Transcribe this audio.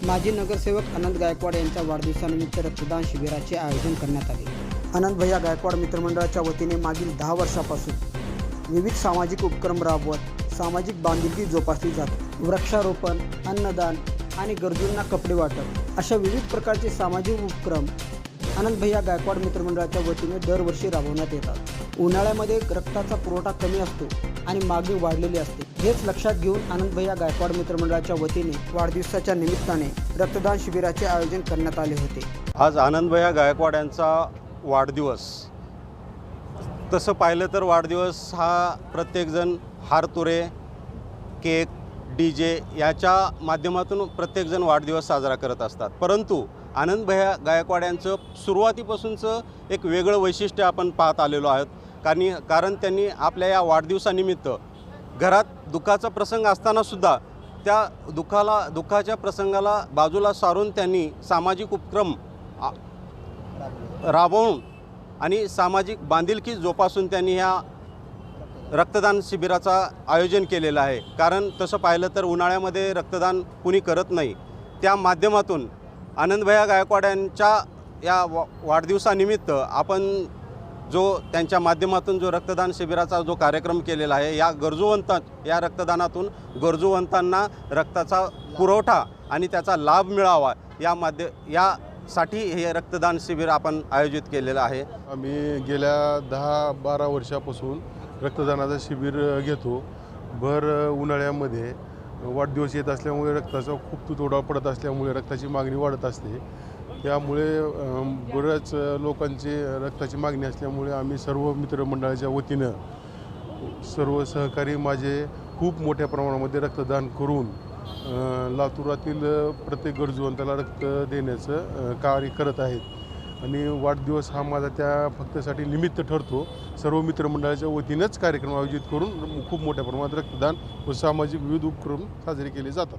माजी नगरसेवक आनंद गायकवाड यांच्या वाढदिवसानिमित्त रक्तदान शिबिराचे आयोजन करण्यात आले। आनंद भैया गायकवाड मित्रमंडळाच्या वतीने मागील 10 वर्षापासून विविध सामाजिक उपक्रम राबवत सामाजिक बांधिलकी जोपासली जाते। वृक्षारोपण, अन्नदान आणि गरजूंना कपडे वाटप अशा विविध प्रकारचे सामाजिक उपक्रम आनंद भैया गायकवाड मित्रमंडळाच्या वतीने दरवर्षी राबवण्यात येतात। उन्हाळ्यामध्ये रक्ताचा पुरवठा कमी असतो आणि मागणी वाढलेली असते। हेच लक्षात घेऊन आनंद भैया गायकवाड मित्रमंडळाच्या वतीने वाढदिवसाच्या निमित्ताने रक्तदान शिबिराचे आयोजन करण्यात आले होते। आज आनंद भैया गायकवाड यांचा वाढदिवस। तसं पाहिलं तर वाढदिवस हा प्रत्येकजण हारतुरे, केक, DJ याच्या माध्यमातून प्रत्येकजण वाढदिवस साजरा करत असतात। परंतु आनंद भैया गायकवाड यांचं सुरुवातीपासूनचं एक वेगळं वैशिष्ट्य आपण पाहत आलेलो आहोत। कारण त्यांनी आपल्या या वाढदिवसानिमित्त घरात दुःखाचा प्रसंग असतानासुद्धा त्या दुःखाच्या प्रसंगाला बाजूला सारून त्यांनी सामाजिक उपक्रम राबवून आणि सामाजिक बांधिलकी जोपासून त्यांनी ह्या रक्तदान शिबिराचा आयोजन केलेलं आहे। कारण तसं पाहिलं तर उन्हाळ्यामध्ये रक्तदान कुणी करत नाही। त्या माध्यमातून आनंद भैया गायकवाड यांच्या या वाढदिवसानिमित्त आपण त्यांच्या माध्यमातून जो रक्तदान शिबिराचा जो कार्यक्रम केलेला आहे, या रक्तदानातून गरजूवंतांना रक्ताचा पुरवठा आणि त्याचा लाभ मिळावा यासाठी हे रक्तदान शिबिर आपण आयोजित केलेलं आहे। आम्ही गेल्या 10-12 वर्षापासून रक्तदानाचं शिबिर घेतो। भर उन्हाळ्यामध्ये वाढदिवस येत असल्यामुळे रक्ताचा खूप तुटवडा पडत असल्यामुळे रक्ताची मागणी वाढत असते। त्यामुळे बऱ्याच लोकांची रक्ताची मागणी असल्यामुळे आम्ही सर्व मित्रमंडळाच्या वतीनं सर्व सहकारी माझे खूप मोठ्या प्रमाणामध्ये रक्तदान करून लातूरातील प्रत्येक गरजूवंताला रक्त देण्याचं कार्य करत आहेत। आणि वाढदिवस हा माझा त्या फक्तसाठी निमित्त ठरतो। सर्व मित्रमंडळाच्या वतीनंच कार्यक्रम आयोजित करून खूप मोठ्या प्रमाणात रक्तदान व सामाजिक विविध उपक्रम साजरे केले जातात।